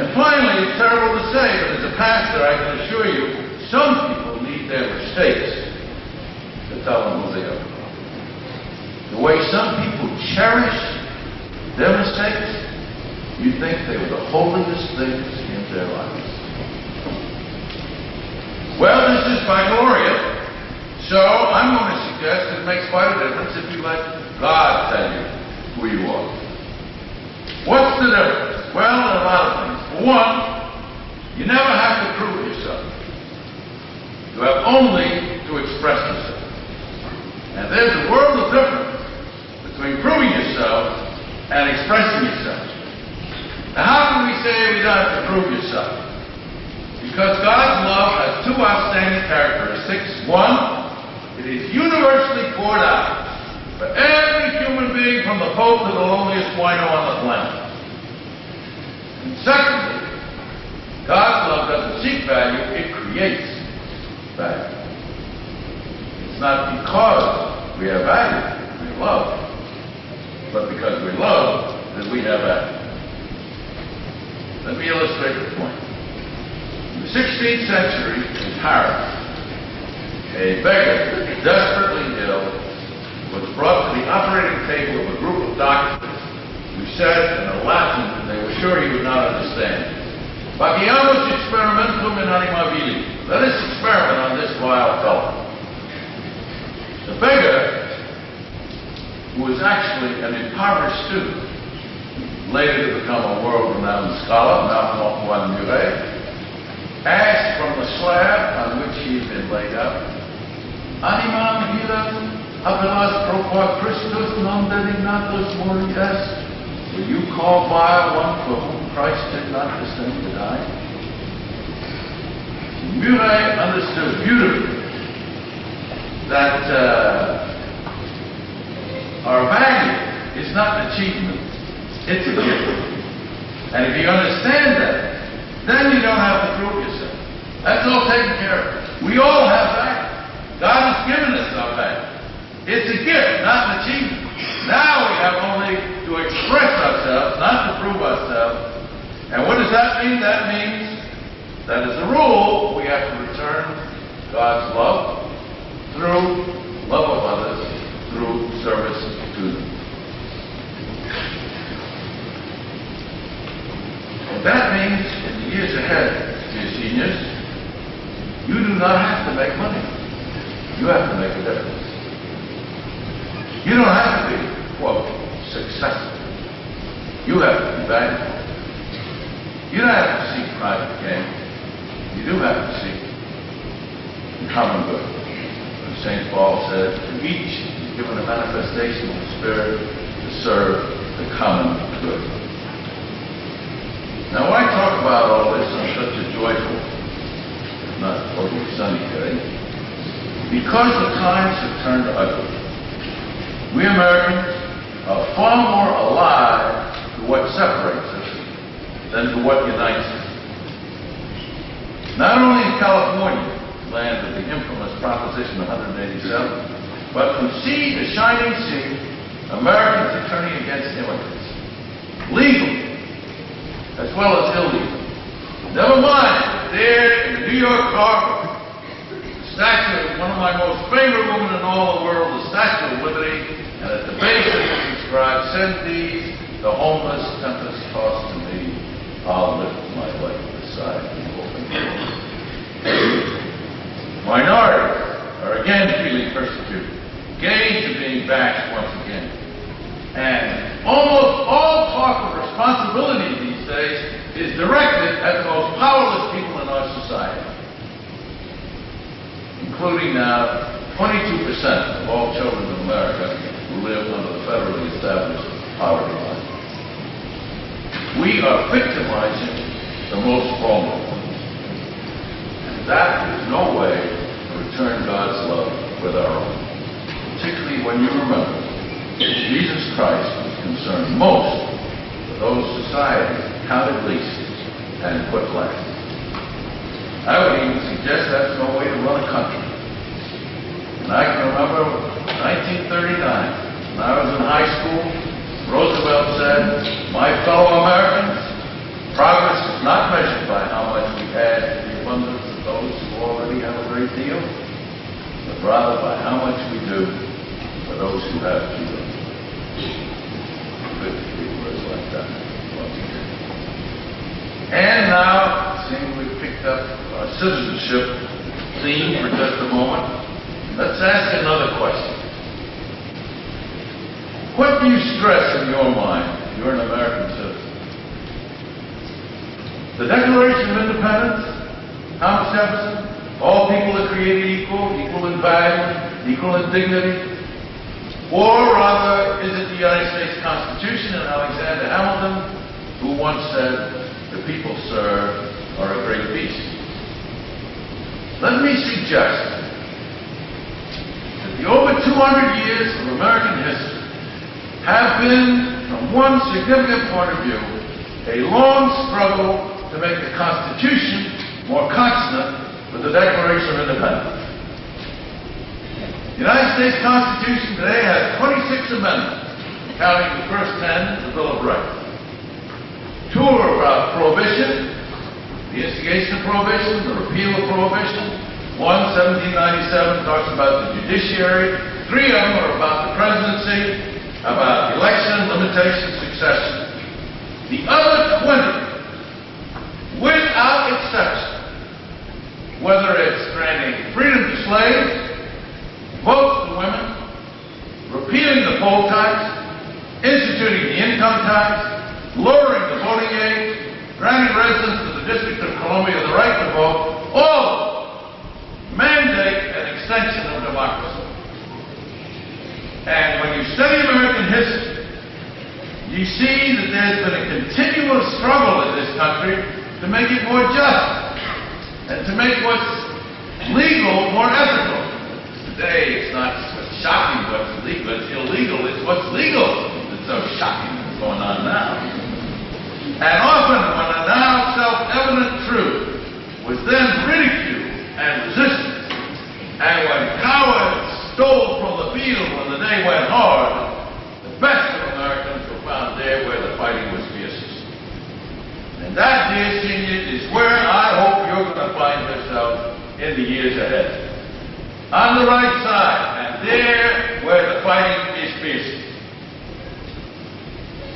And finally, it's terrible to say, but as a pastor, I can assure you, some people need their mistakes to tell them who they are. The way some people cherish their mistakes, you think they were the holiest things in their lives. Well, this is baccalaureate, so I'm going to suggest it makes quite a difference if you let God tell you who you are. What's the difference? Well, a lot of things. For one, you never have to prove yourself. You have only to express yourself. And there's a world of difference between proving yourself and expressing yourself. Now, how can we say we don't have to prove yourself? Because God's love has two outstanding characteristics. One, it is universally poured out for every human being from the Pope to the loneliest wino on the planet. And secondly, God's love doesn't seek value, it creates value. It's not because we have value, we love, but because we love that we have value. Let me illustrate the point. In the 16th century in Paris, a beggar, desperately ill, was brought to the operating table of a group of doctors who said in a Latin that they were sure he would not understand. Facciamoci experimentum in anima vili. Let us experiment on this vile fellow. The beggar, who was actually an impoverished student, later to become a world-renowned scholar, Martin Muret, asked from the slab on which he had been laid out, Animam vilam habelas propar Christus non dedignatus mori est. Will you call vile one for whom Christ did not descend to die? Muret understood beautifully that our value is not an achievement, it's a gift. And if you understand that, then you don't have to prove yourself. That's all taken care of. We all have value. God has given us our value. It's a gift, not an achievement. Now we have only to express ourselves, not to prove ourselves. And what does that mean? That means that as a rule, we have to return God's love through love of others, through service to them. And that means in the years ahead, dear seniors, you do not have to make money. You have to make a difference. You don't have to be, quote, successful. You have to be valuable. You don't have to seek private gain. You do have to seek the common good. As St. Paul said, to each is given a manifestation of the Spirit to serve the common good. Now, why talk about all this on such a joyful, if not totally sunny day? Because the times have turned ugly. We Americans are far more alive to what separates us than to what unites us. Not only in California, land of the infamous Proposition 187, but from sea to shining sea, Americans are turning against immigrants. Legally, as well as illegal. Never mind, there in the New York Harbor, the statue of one of my most favorite women in all the world, the Statue of Liberty, and at the base of it inscribed, send these, the homeless, tempest-tossed to me, I'll lift my leg beside the open door. Minorities are again feeling persecuted. Gays are being bashed once again. And almost all talk of responsibility these days is directed at the most powerless people in our society, including now 22% of all children in America who live under the federally established poverty line. We are victimizing the most vulnerable. And that is no way to return God's love with our own, particularly when you remember that Jesus Christ was concerned most with those societies counted least and put last. I would even suggest that's no way to run a country. And I can remember 1939, when I was in high school, Roosevelt said, "My fellow Americans, progress is not rather by how much we do for those who have fewer. Good to hear words like that once again. And now, seeing we've picked up our citizenship theme for just a moment, let's ask another question. What do you stress in your mind if you're an American citizen? The Declaration of Independence, Thomas Jefferson, all people are created equal, equal in value, equal in dignity? Or rather, is it the United States Constitution and Alexander Hamilton, who once said, "The people, sir, are a great beast"? Let me suggest that the over 200 years of American history have been, from one significant point of view, a long struggle to make the Constitution more consonant with the Declaration of Independence. The United States Constitution today has 26 amendments, counting the first 10 the Bill of Rights. 2 are about prohibition, the instigation of prohibition, the repeal of prohibition. 1, 1797, talks about the judiciary. 3 of them are about the presidency, about election, limitation, succession. The other 20, without exception, whether it's granting freedom to slaves, votes to women, repealing the poll tax, instituting the income tax, lowering the voting age, granting residents of the District of Columbia the right to vote, all mandate an extension of democracy. And when you study American history, you see that there's been a continual struggle in this country to make it more just and to make what's legal more ethical. Today, it's not what's shocking what's legal, it's illegal, it's what's legal that's so shocking what's going on now. And often, when a now self-evident truth was then ridiculed and resisted, and when cowards stole from the field when the day went hard, the best of Americans were found there where the fighting was fiercest. And that, dear senior, is where I hope you're going to find yourself in the years ahead. On the right side, and there where the fighting is fiercest.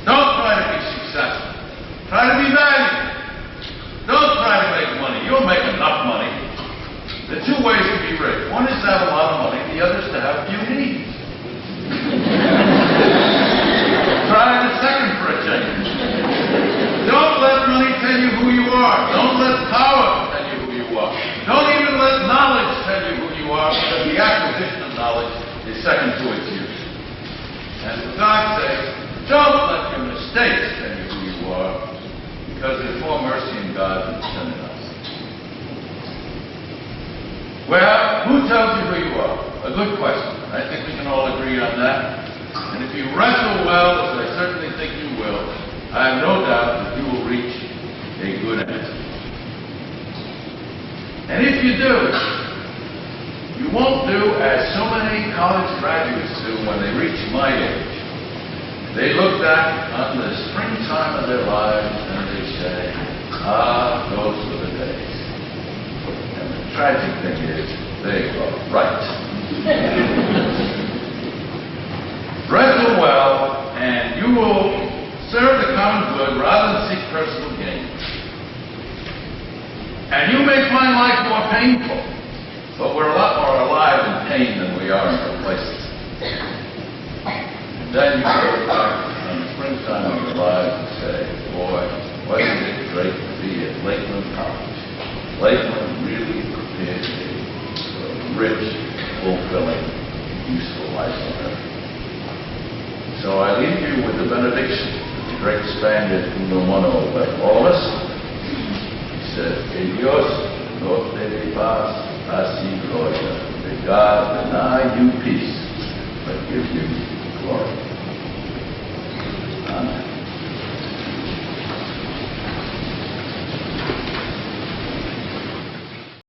Don't try to be successful. Try to be valuable. Don't try to make money. You'll make enough money. There are 2 ways to be rich. One is to have a lot of money. The other is to have few needs. Try the second for a change. Don't let money tell you who you are. Don't let power tell you who you are. Don't even let knowledge tell you who you are, because the acquisition of knowledge is second to its use. And for God's sake, don't let your mistakes tell you who you are, because there's more mercy in God than sin in us. Well, who tells you who you are? A good question. I think we can all agree on that. And if you wrestle well, as I certainly think you will, I have no doubt that you will reach a good answer. And if you do, you won't do as so many college graduates do when they reach my age. They look back on the springtime of their lives and they say, "Ah, those were the days." And the tragic thing is, they were right. Wrestle well, and you will serve the common good rather than seek personal gain. And you may find life more painful, but we're a lot more alive in pain than we are in other places. And then you go back on the springtime of your lives and say, "Boy, wasn't it great to be at Lakeland College? Lakeland really prepared me for a rich, fulfilling, useful life on earth." So I leave you with the benediction of the great Spaniard Uno Mono left all of us. He said, "Que Dios no te dé paz, así gloria. May God deny you peace, but give you glory."